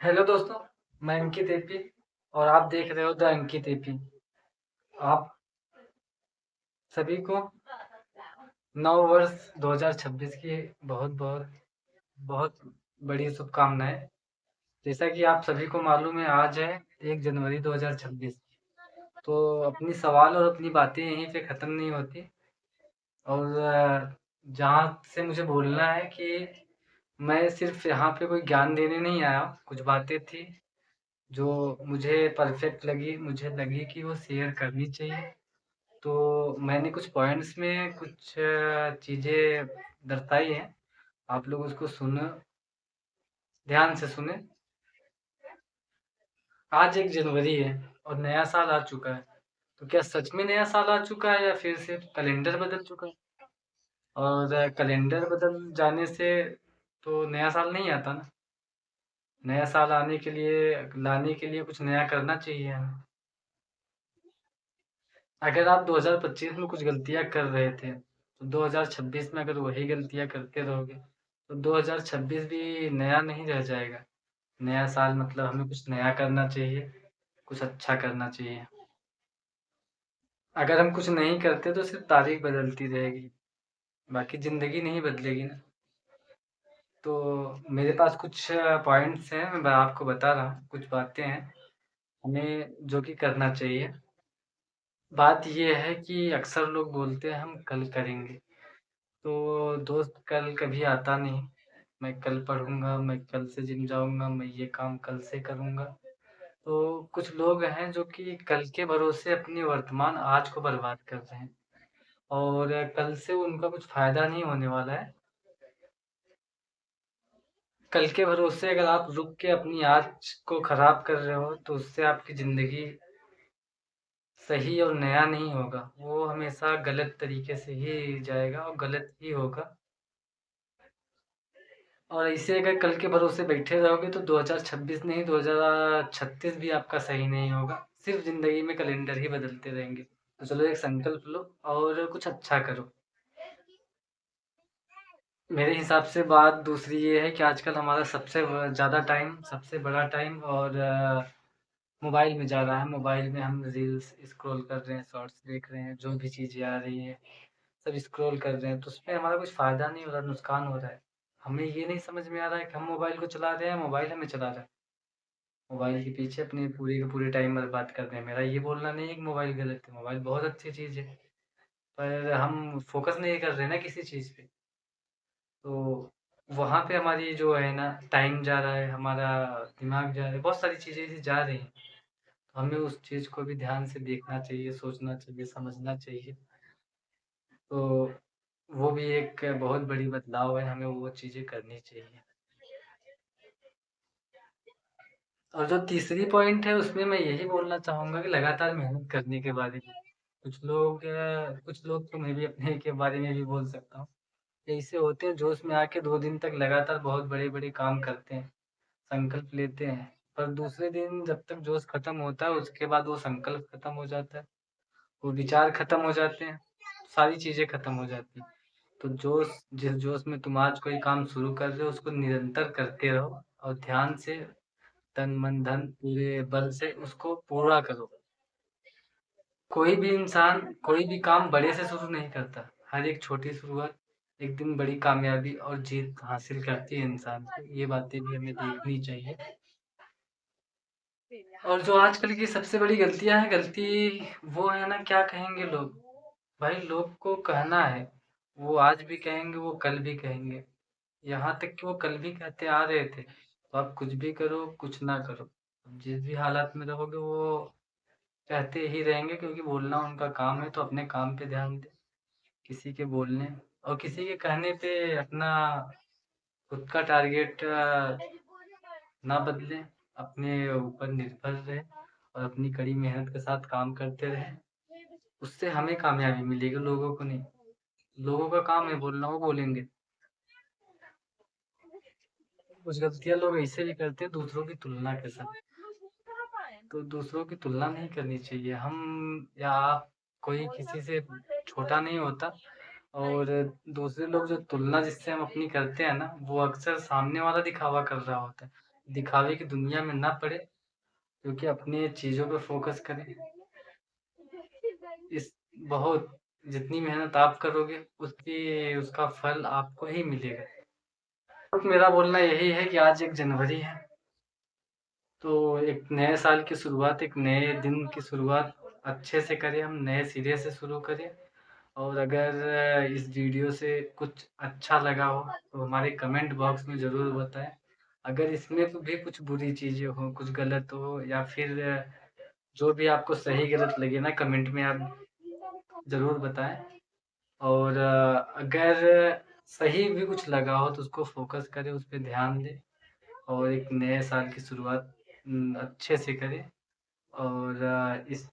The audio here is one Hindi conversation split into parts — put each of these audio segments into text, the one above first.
हेलो दोस्तों, मैं अंकित एपी और आप देख रहे हो द अंकित एपी। आप सभी को नव वर्ष 2026 की बहुत बहुत बहुत बड़ी शुभकामनाएं। जैसा कि आप सभी को मालूम है, आज है 1 जनवरी 2026। तो अपनी सवाल और अपनी बातें यहीं पे ख़त्म नहीं होती। और जहाँ से मुझे बोलना है कि मैं सिर्फ यहाँ पे कोई ज्ञान देने नहीं आया। कुछ बातें थी जो मुझे परफेक्ट लगी, मुझे लगी कि वो शेयर करनी चाहिए। तो मैंने कुछ पॉइंट्स में कुछ चीज़ें दर्शाई हैं। आप लोग उसको सुनो, ध्यान से सुने। आज 1 जनवरी है और नया साल आ चुका है। तो क्या सच में नया साल आ चुका है या फिर सिर्फ कैलेंडर बदल चुका है? और कैलेंडर बदल जाने से तो नया साल नहीं आता ना। नया साल आने के लिए, लाने के लिए कुछ नया करना चाहिए हमें। अगर आप 2025 में कुछ गलतियाँ कर रहे थे, तो 2026 में अगर वही गलतियाँ करते रहोगे, तो 2026 भी नया नहीं रह जाएगा। नया साल मतलब हमें कुछ नया करना चाहिए, कुछ अच्छा करना चाहिए। अगर हम कुछ नहीं करते तो सिर्फ तारीख बदलती रहेगी, बाकी ज़िंदगी नहीं बदलेगी ना। तो मेरे पास कुछ पॉइंट्स हैं, मैं आपको बता रहा हूँ, कुछ बातें हैं हमें जो कि करना चाहिए। बात ये है कि अक्सर लोग बोलते हैं हम कल करेंगे। तो दोस्त कल कभी आता नहीं। मैं कल पढ़ूँगा, मैं कल से जिम जाऊँगा, मैं ये काम कल से करूँगा। तो कुछ लोग हैं जो कि कल के भरोसे अपने वर्तमान आज को बर्बाद कर रहे हैं और कल से उनका कुछ फ़ायदा नहीं होने वाला है। कल के भरोसे अगर आप रुक के अपनी आज को खराब कर रहे हो तो उससे आपकी ज़िंदगी सही और नया नहीं होगा। वो हमेशा गलत तरीके से ही जाएगा और गलत ही होगा। और ऐसे अगर कल के भरोसे बैठे रहोगे तो 2026 नहीं, 2036 भी आपका सही नहीं होगा। सिर्फ ज़िंदगी में कैलेंडर ही बदलते रहेंगे। तो चलो एक संकल्प लो और कुछ अच्छा करो। मेरे हिसाब से बात दूसरी ये है कि आजकल हमारा सबसे ज़्यादा टाइम, सबसे बड़ा टाइम और मोबाइल में जा रहा है। मोबाइल में हम रील्स स्क्रॉल कर रहे हैं, शॉर्ट्स देख रहे हैं, जो भी चीज़ें आ रही हैं सब स्क्रॉल कर रहे हैं। तो उसमें हमारा कुछ फ़ायदा नहीं हो रहा, नुकसान हो रहा है। हमें ये नहीं समझ में आ रहा है कि हम मोबाइल को चला रहे हैं, मोबाइल हमें चला रहा है। मोबाइल के पीछे अपने पूरे के पूरे टाइम बर्बाद कर रहे हैं। मेरा ये बोलना नहीं है कि मोबाइल गलत है, मोबाइल बहुत अच्छी चीज़ है, पर हम फ़ोकस नहीं कर रहे हैं ना किसी चीज़ पे। तो वहाँ पे हमारी जो है ना टाइम जा रहा है, हमारा दिमाग जा रहा है, बहुत सारी चीज़ें ऐसी जा रही हैं। तो हमें उस चीज़ को भी ध्यान से देखना चाहिए, सोचना चाहिए, समझना चाहिए। तो वो भी एक बहुत बड़ी बदलाव है, हमें वो चीज़ें करनी चाहिए। और जो तीसरी पॉइंट है उसमें मैं यही बोलना चाहूँगा कि लगातार मेहनत करने के बारे में। कुछ लोग तो मैं भी अपने के बारे में भी बोल सकता हूँ। ऐसे होते हैं जोश में आके 2 दिन तक लगातार बहुत बड़े-बड़े काम करते हैं, संकल्प लेते हैं, पर दूसरे दिन जब तक जोश खत्म होता है उसके बाद वो संकल्प खत्म हो जाता है, वो विचार खत्म हो जाते हैं, सारी चीज़ें खत्म हो जाती हैं। तो जिस जोश में तुम आज कोई काम शुरू कर रहे हो उसको निरंतर करते रहो और ध्यान से तन मन धन पूरे बल से उसको पूरा करो। कोई भी इंसान कोई भी काम बड़े से शुरू नहीं करता। हर एक छोटी शुरुआत एक दिन बड़ी कामयाबी और जीत हासिल करती है इंसान को। ये बातें भी हमें देखनी चाहिए। और जो आजकल की सबसे बड़ी गलतियाँ हैं, गलती वो है ना, क्या कहेंगे लोग? भाई लोग को कहना है, वो आज भी कहेंगे, वो कल भी कहेंगे। यहाँ तक कि वो कल भी कहते आ रहे थे। तो आप कुछ भी करो, कुछ ना करो, जिस भी हालात में रहोगे वो कहते ही रहेंगे, क्योंकि बोलना उनका काम है। तो अपने काम पे ध्यान दें, किसी के बोलने और किसी के कहने पे अपना खुद का टारगेट ना बदलें, अपने ऊपर निर्भर रहें और अपनी कड़ी मेहनत के साथ काम करते रहें। उससे हमें कामयाबी मिलेगी, लोगों को नहीं। लोगों का काम है बोलना, वो बोलेंगे। कुछ गलतियाँ लोग ऐसे भी करते हैं दूसरों की तुलना के साथ। तो दूसरों की तुलना नहीं करनी चाहिए। हम या आप, कोई किसी से छोटा नहीं होता। और दूसरे लोग जो तुलना जिससे हम अपनी करते हैं ना, वो अक्सर सामने वाला दिखावा कर रहा होता है। दिखावे की दुनिया में ना पड़े, क्योंकि अपनी चीज़ों पे फ़ोकस करें। इस बहुत जितनी मेहनत आप करोगे उसका फल आपको ही मिलेगा। तो मेरा बोलना यही है कि आज 1 जनवरी है, तो एक नए साल की शुरुआत, एक नए दिन की शुरुआत अच्छे से करें, हम नए सिरे से शुरू करें। और अगर इस वीडियो से कुछ अच्छा लगा हो तो हमारे कमेंट बॉक्स में ज़रूर बताएं। अगर इसमें भी कुछ बुरी चीज़ें हो, कुछ गलत हो, या फिर जो भी आपको सही गलत लगे ना, कमेंट में आप ज़रूर बताएं। और अगर सही भी कुछ लगा हो तो उसको फोकस करें, उस पर ध्यान दें और एक नए साल की शुरुआत अच्छे से करें। और इस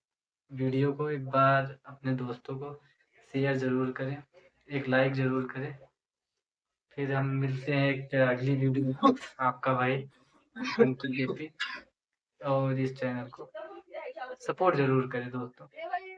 वीडियो को एक बार अपने दोस्तों को शेयर ज़रूर करें, एक लाइक ज़रूर करें। फिर हम मिलते हैं एक अगली वीडियो में। आपका भाई अंकित केपी, और इस चैनल को सपोर्ट ज़रूर करें दोस्तों।